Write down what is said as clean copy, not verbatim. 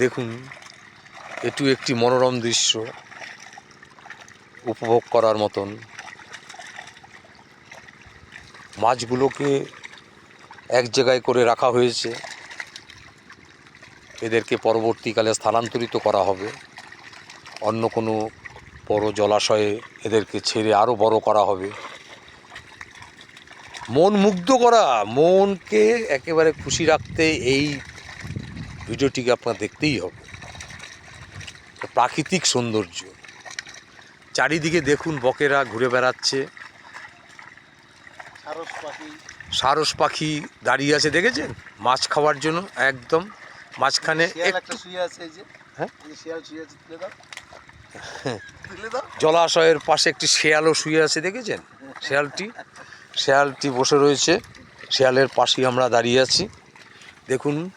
দেখুন, এটু একটি মনোরম দৃশ্য, উপভোগ করার মতন। মাছগুলোকে এক জায়গায় করে রাখা হয়েছে, এদেরকে পরবর্তীকালে স্থানান্তরিত করা হবে। অন্য কোনো বড় জলাশয়ে এদেরকে ছেড়ে আরও বড় করা হবে। মন মুগ্ধ করা, মনকে একেবারে খুশি রাখতে এই ভিডিওটিকে আপনার দেখতেই হবে। প্রাকৃতিক সৌন্দর্য, চারিদিকে দেখুন বকেরা ঘুরে বেড়াচ্ছে, সারস পাখি দাঁড়িয়ে আছে, দেখেছেন? মাছ খাওয়ার জন্য একদম মাঝখানে একটু। হ্যাঁ, জলাশয়ের পাশে একটি শেয়ালও শুয়ে আছে, দেখেছেন? শেয়ালটি বসে রয়েছে, শেয়ালের পাশেই আমরা দাঁড়িয়ে আছি। দেখুন